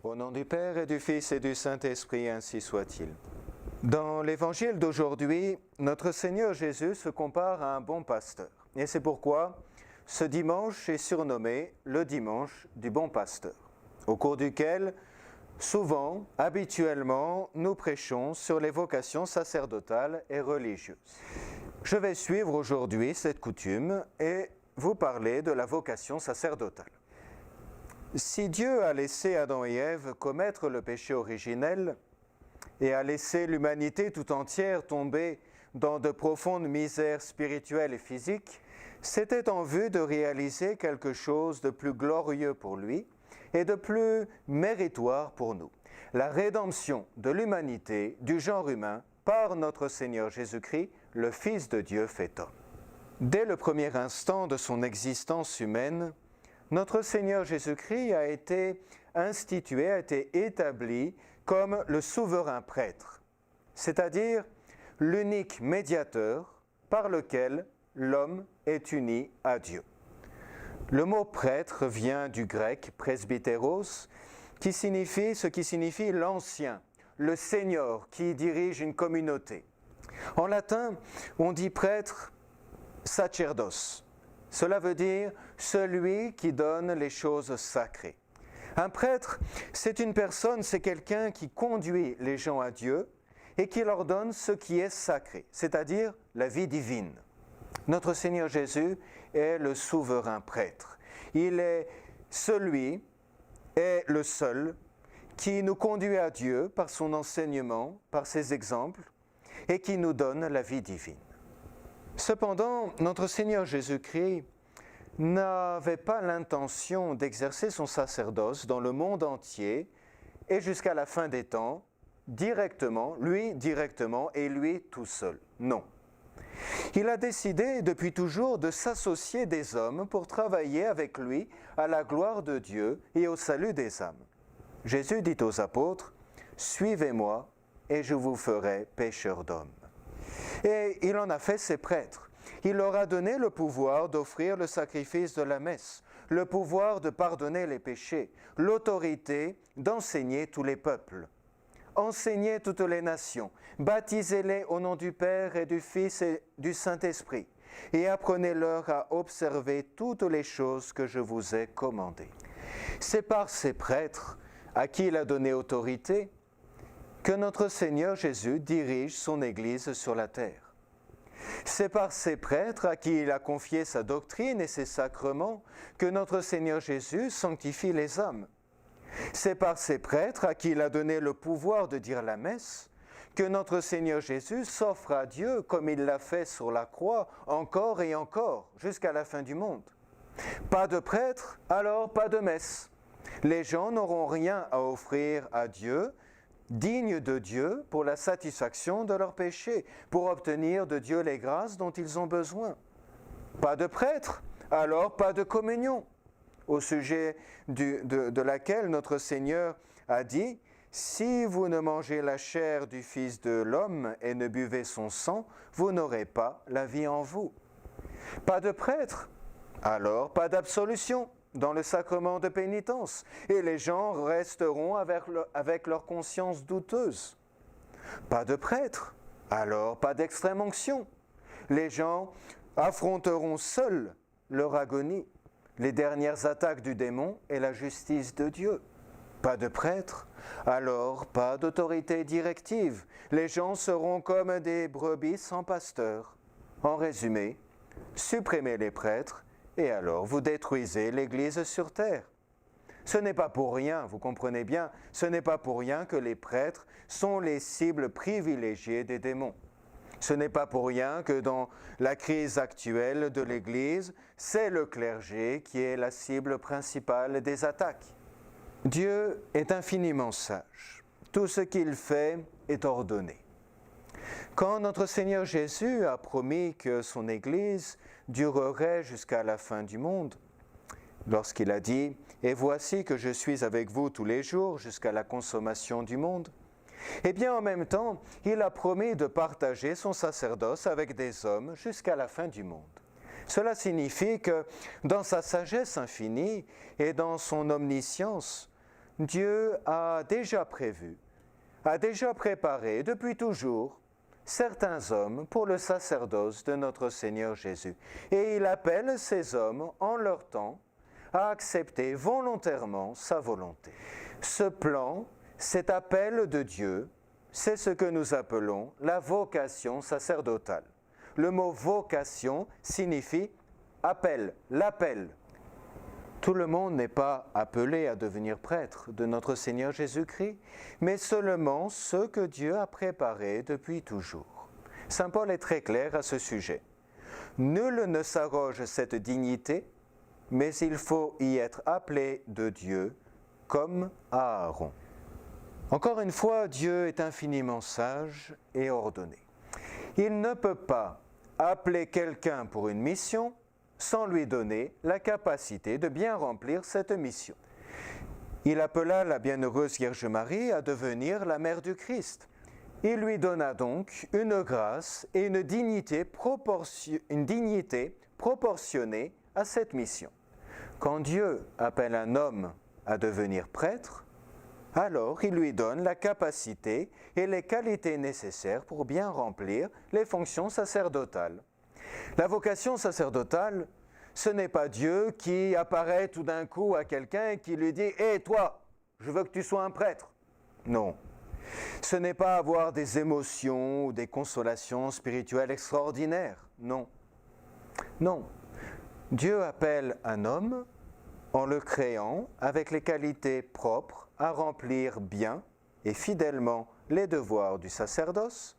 Au nom du Père et du Fils et du Saint-Esprit, ainsi soit-il. Dans l'évangile d'aujourd'hui, notre Seigneur Jésus se compare à un bon pasteur. Et c'est pourquoi ce dimanche est surnommé le dimanche du bon pasteur, au cours duquel, souvent, habituellement, nous prêchons sur les vocations sacerdotales et religieuses. Je vais suivre aujourd'hui cette coutume et vous parler de la vocation sacerdotale. Si Dieu a laissé Adam et Ève commettre le péché originel et a laissé l'humanité tout entière tomber dans de profondes misères spirituelles et physiques, c'était en vue de réaliser quelque chose de plus glorieux pour lui et de plus méritoire pour nous. La rédemption de l'humanité, du genre humain, par notre Seigneur Jésus-Christ, le Fils de Dieu fait homme. Dès le premier instant de son existence humaine, notre Seigneur Jésus-Christ a été institué, a été établi comme le souverain prêtre, c'est-à-dire l'unique médiateur par lequel l'homme est uni à Dieu. Le mot prêtre vient du grec presbytéros, qui signifie l'ancien, le seigneur qui dirige une communauté. En latin, on dit prêtre sacerdos. Cela veut dire celui qui donne les choses sacrées. Un prêtre, c'est une personne, c'est quelqu'un qui conduit les gens à Dieu et qui leur donne ce qui est sacré, c'est-à-dire la vie divine. Notre Seigneur Jésus est le souverain prêtre. Il est celui et le seul qui nous conduit à Dieu par son enseignement, par ses exemples, et qui nous donne la vie divine. Cependant, notre Seigneur Jésus-Christ n'avait pas l'intention d'exercer son sacerdoce dans le monde entier et jusqu'à la fin des temps, directement et lui tout seul. Non. Il a décidé depuis toujours de s'associer des hommes pour travailler avec lui à la gloire de Dieu et au salut des âmes. Jésus dit aux apôtres, « Suivez-moi et je vous ferai pécheurs d'hommes. » Et il en a fait ses prêtres. Il leur a donné le pouvoir d'offrir le sacrifice de la messe, le pouvoir de pardonner les péchés, l'autorité d'enseigner tous les peuples. Enseignez toutes les nations, baptisez-les au nom du Père et du Fils et du Saint-Esprit, et apprenez-leur à observer toutes les choses que je vous ai commandées. C'est par ces prêtres, à qui il a donné autorité, que notre Seigneur Jésus dirige son Église sur la terre. C'est par ces prêtres à qui il a confié sa doctrine et ses sacrements que notre Seigneur Jésus sanctifie les âmes. C'est par ces prêtres à qui il a donné le pouvoir de dire la messe que notre Seigneur Jésus s'offre à Dieu comme il l'a fait sur la croix encore et encore jusqu'à la fin du monde. Pas de prêtre, alors pas de messe. Les gens n'auront rien à offrir à Dieu, digne de Dieu pour la satisfaction de leurs péchés, pour obtenir de Dieu les grâces dont ils ont besoin. Pas de prêtre, alors pas de communion, au sujet de laquelle notre Seigneur a dit « Si vous ne mangez la chair du Fils de l'homme et ne buvez son sang, vous n'aurez pas la vie en vous. » Pas de prêtre, alors pas d'absolution dans le sacrement de pénitence, et les gens resteront avec leur conscience douteuse. Pas de prêtre, alors pas d'extrême onction. Les gens affronteront seuls leur agonie, les dernières attaques du démon et la justice de Dieu. Pas de prêtre, alors pas d'autorité directive. Les gens seront comme des brebis sans pasteur. En résumé, supprimez les prêtres, et alors vous détruisez l'Église sur terre. Ce n'est pas pour rien, vous comprenez bien, ce n'est pas pour rien que les prêtres sont les cibles privilégiées des démons. Ce n'est pas pour rien que dans la crise actuelle de l'Église, c'est le clergé qui est la cible principale des attaques. Dieu est infiniment sage. Tout ce qu'il fait est ordonné. Quand notre Seigneur Jésus a promis que son Église durerait jusqu'à la fin du monde, lorsqu'il a dit « Et voici que je suis avec vous tous les jours jusqu'à la consommation du monde », eh bien en même temps, il a promis de partager son sacerdoce avec des hommes jusqu'à la fin du monde. Cela signifie que dans sa sagesse infinie et dans son omniscience, Dieu a déjà prévu, a déjà préparé depuis toujours certains hommes pour le sacerdoce de notre Seigneur Jésus. Et il appelle ces hommes, en leur temps, à accepter volontairement sa volonté. Ce plan, cet appel de Dieu, c'est ce que nous appelons la vocation sacerdotale. Le mot vocation signifie appel, l'appel. Tout le monde n'est pas appelé à devenir prêtre de notre Seigneur Jésus-Christ, mais seulement ceux que Dieu a préparés depuis toujours. Saint Paul est très clair à ce sujet. Nul ne s'arroge cette dignité, mais il faut y être appelé de Dieu comme Aaron. Encore une fois, Dieu est infiniment sage et ordonné. Il ne peut pas appeler quelqu'un pour une mission sans lui donner la capacité de bien remplir cette mission. Il appela la bienheureuse Vierge Marie à devenir la mère du Christ. Il lui donna donc une grâce et une dignité proportionnée à cette mission. Quand Dieu appelle un homme à devenir prêtre, alors il lui donne la capacité et les qualités nécessaires pour bien remplir les fonctions sacerdotales. La vocation sacerdotale, ce n'est pas Dieu qui apparaît tout d'un coup à quelqu'un et qui lui dit « Hé, toi, je veux que tu sois un prêtre !» Non. Ce n'est pas avoir des émotions ou des consolations spirituelles extraordinaires. Non. Non. Dieu appelle un homme en le créant avec les qualités propres à remplir bien et fidèlement les devoirs du sacerdoce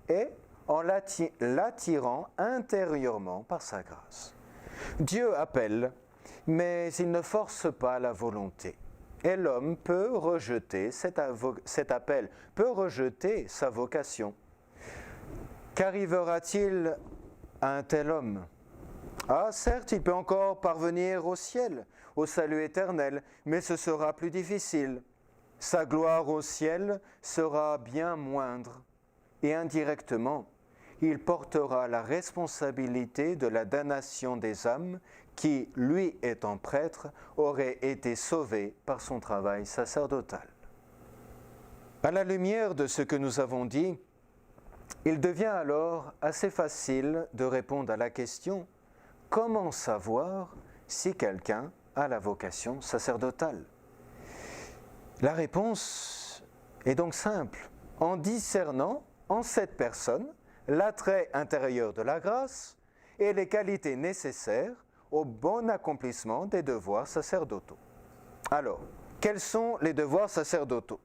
et en l'attirant intérieurement par sa grâce. Dieu appelle, mais il ne force pas la volonté. Et l'homme peut rejeter cet appel, peut rejeter sa vocation. Qu'arrivera-t-il à un tel homme ? Ah, certes, il peut encore parvenir au ciel, au salut éternel, mais ce sera plus difficile. Sa gloire au ciel sera bien moindre. Et indirectement, il portera la responsabilité de la damnation des âmes qui, lui étant prêtre, auraient été sauvées par son travail sacerdotal. À la lumière de ce que nous avons dit, il devient alors assez facile de répondre à la question « Comment savoir si quelqu'un a la vocation sacerdotale ?» La réponse est donc simple, en discernant en cette personne l'attrait intérieur de la grâce et les qualités nécessaires au bon accomplissement des devoirs sacerdotaux. Alors, quels sont les devoirs sacerdotaux ?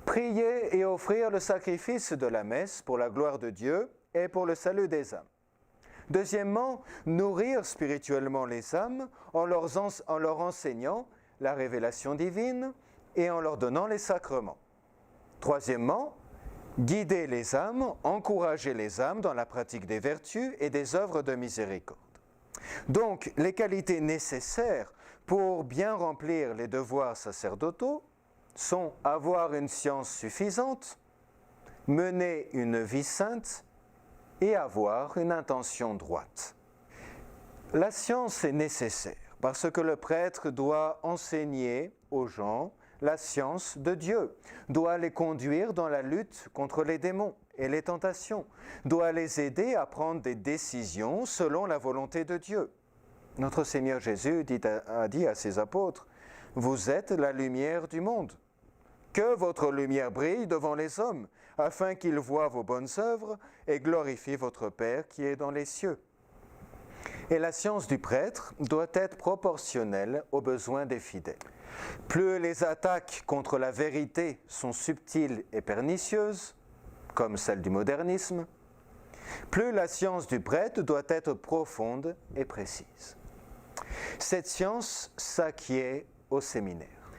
Prier et offrir le sacrifice de la messe pour la gloire de Dieu et pour le salut des âmes. Deuxièmement, nourrir spirituellement les âmes en leur enseignant la révélation divine et en leur donnant les sacrements. Troisièmement, guider les âmes, encourager les âmes dans la pratique des vertus et des œuvres de miséricorde. Donc, les qualités nécessaires pour bien remplir les devoirs sacerdotaux sont avoir une science suffisante, mener une vie sainte et avoir une intention droite. La science est nécessaire parce que le prêtre doit enseigner aux gens la science de Dieu, doit les conduire dans la lutte contre les démons et les tentations, doit les aider à prendre des décisions selon la volonté de Dieu. Notre Seigneur Jésus a dit à ses apôtres, « Vous êtes la lumière du monde. Que votre lumière brille devant les hommes, afin qu'ils voient vos bonnes œuvres et glorifient votre Père qui est dans les cieux. » Et la science du prêtre doit être proportionnelle aux besoins des fidèles. Plus les attaques contre la vérité sont subtiles et pernicieuses, comme celle du modernisme, plus la science du prêtre doit être profonde et précise. Cette science s'acquiert au séminaire.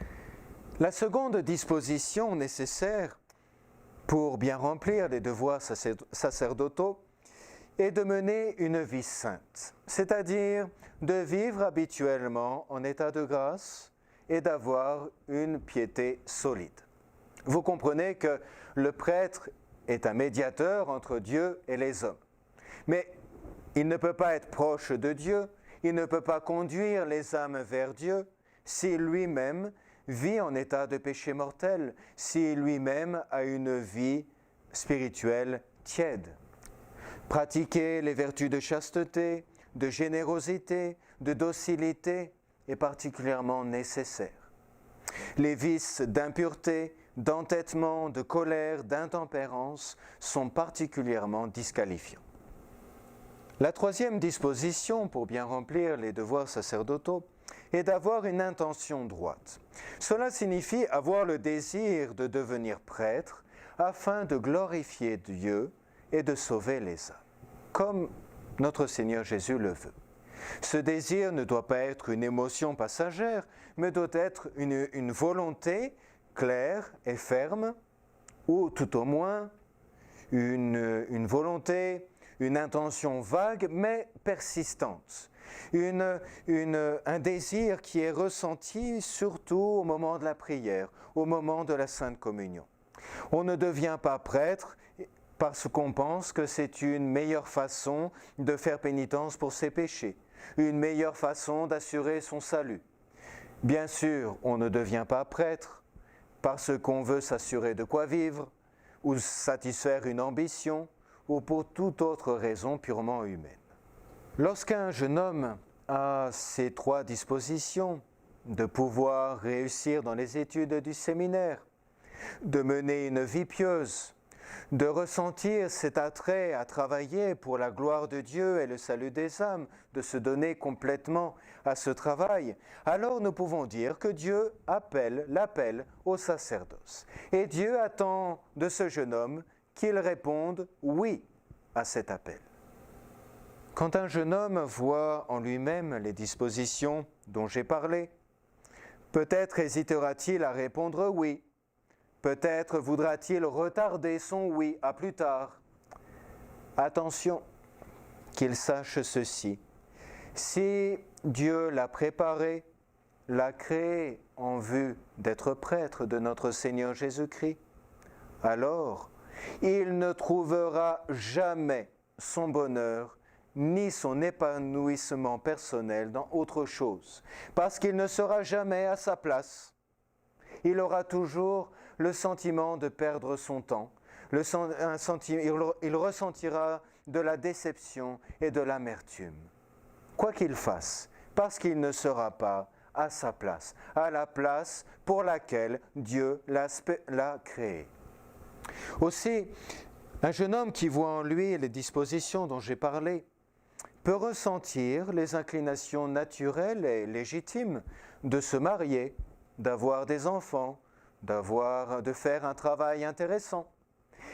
La seconde disposition nécessaire pour bien remplir les devoirs sacerdotaux est de mener une vie sainte, c'est-à-dire de vivre habituellement en état de grâce et d'avoir une piété solide. Vous comprenez que le prêtre est un médiateur entre Dieu et les hommes. Mais il ne peut pas être proche de Dieu, il ne peut pas conduire les âmes vers Dieu si lui-même vit en état de péché mortel, si lui-même a une vie spirituelle tiède. Pratiquer les vertus de chasteté, de générosité, de docilité est particulièrement nécessaire. Les vices d'impureté, d'entêtement, de colère, d'intempérance sont particulièrement disqualifiants. La troisième disposition pour bien remplir les devoirs sacerdotaux est d'avoir une intention droite. Cela signifie avoir le désir de devenir prêtre afin de glorifier Dieu et de sauver les âmes, comme notre Seigneur Jésus le veut. Ce désir ne doit pas être une émotion passagère, mais doit être une volonté claire et ferme, ou tout au moins une volonté, une intention vague mais persistante, un désir qui est ressenti surtout au moment de la prière, au moment de la Sainte Communion. On ne devient pas prêtre parce qu'on pense que c'est une meilleure façon de faire pénitence pour ses péchés, une meilleure façon d'assurer son salut. Bien sûr, on ne devient pas prêtre parce qu'on veut s'assurer de quoi vivre, ou satisfaire une ambition, ou pour toute autre raison purement humaine. Lorsqu'un jeune homme a ces trois dispositions, de pouvoir réussir dans les études du séminaire, de mener une vie pieuse, de ressentir cet attrait à travailler pour la gloire de Dieu et le salut des âmes, de se donner complètement à ce travail, alors nous pouvons dire que Dieu l'appelle au sacerdoce. Et Dieu attend de ce jeune homme qu'il réponde oui à cet appel. Quand un jeune homme voit en lui-même les dispositions dont j'ai parlé, peut-être hésitera-t-il à répondre oui. Peut-être voudra-t-il retarder son oui à plus tard. Attention, qu'il sache ceci. Si Dieu l'a préparé, l'a créé en vue d'être prêtre de notre Seigneur Jésus-Christ, alors il ne trouvera jamais son bonheur ni son épanouissement personnel dans autre chose, parce qu'il ne sera jamais à sa place. Il aura toujours le sentiment de perdre son temps, il ressentira de la déception et de l'amertume. Quoi qu'il fasse, parce qu'il ne sera pas à sa place, à la place pour laquelle Dieu l'a créé. Aussi, un jeune homme qui voit en lui les dispositions dont j'ai parlé peut ressentir les inclinations naturelles et légitimes de se marier, d'avoir des enfants, de faire un travail intéressant.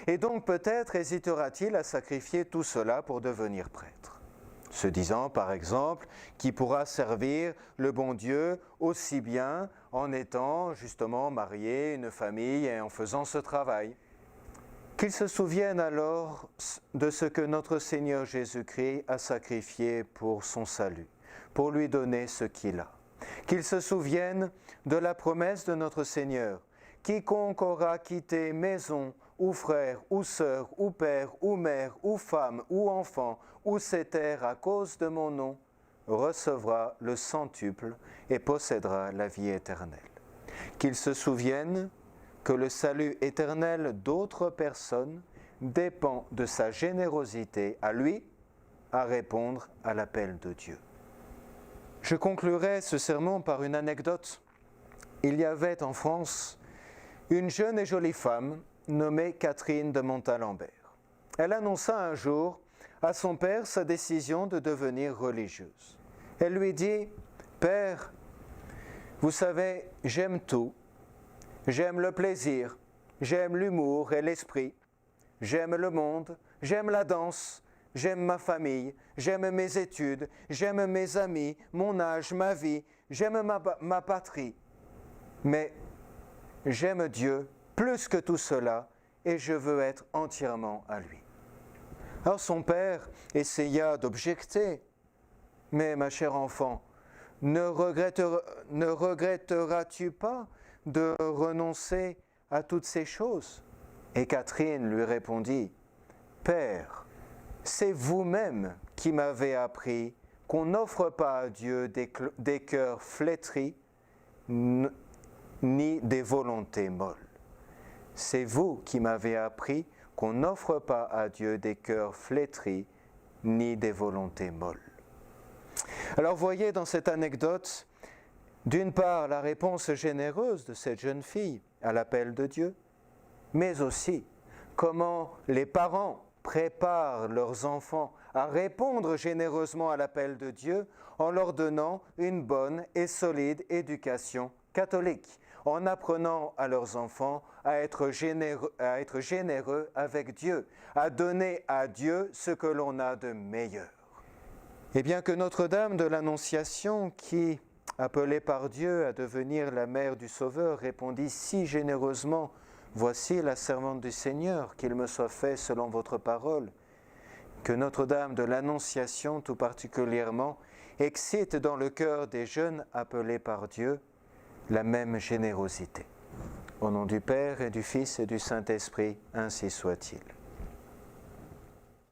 Et donc peut-être hésitera-t-il à sacrifier tout cela pour devenir prêtre, se disant par exemple qu'il pourra servir le bon Dieu aussi bien en étant justement marié, une famille et en faisant ce travail. Qu'il se souvienne alors de ce que notre Seigneur Jésus-Christ a sacrifié pour son salut, pour lui donner ce qu'il a. Qu'il se souvienne de la promesse de notre Seigneur. Quiconque aura quitté maison, ou frère, ou sœur, ou père, ou mère, ou femme, ou enfant, ou ses terres à cause de mon nom, recevra le centuple et possédera la vie éternelle. Qu'il se souvienne que le salut éternel d'autres personnes dépend de sa générosité à lui à répondre à l'appel de Dieu. Je conclurai ce sermon par une anecdote. Il y avait en France une jeune et jolie femme nommée Catherine de Montalembert. Elle annonça un jour à son père sa décision de devenir religieuse. Elle lui dit « Père, vous savez, j'aime tout. J'aime le plaisir, j'aime l'humour et l'esprit, j'aime le monde, j'aime la danse, j'aime ma famille, j'aime mes études, j'aime mes amis, mon âge, ma vie, j'aime ma patrie. Mais j'aime Dieu plus que tout cela et je veux être entièrement à lui. » Alors son père essaya d'objecter. « Mais ma chère enfant, ne regretteras-tu pas de renoncer à toutes ces choses ?» Et Catherine lui répondit, « Père, c'est vous-même qui m'avez appris qu'on n'offre pas à Dieu des cœurs flétris, ni des volontés molles. C'est vous qui m'avez appris qu'on n'offre pas à Dieu des cœurs flétris, ni des volontés molles. Alors voyez dans cette anecdote, d'une part la réponse généreuse de cette jeune fille à l'appel de Dieu, mais aussi comment les parents préparent leurs enfants à répondre généreusement à l'appel de Dieu en leur donnant une bonne et solide éducation catholique, en apprenant à leurs enfants à être généreux avec Dieu, à donner à Dieu ce que l'on a de meilleur. Et bien que Notre-Dame de l'Annonciation, qui, appelée par Dieu à devenir la mère du Sauveur, répondit si généreusement « Voici la servante du Seigneur, qu'il me soit fait selon votre parole », que Notre-Dame de l'Annonciation tout particulièrement excite dans le cœur des jeunes appelés par Dieu la même générosité. Au nom du Père et du Fils et du Saint-Esprit, ainsi soit-il.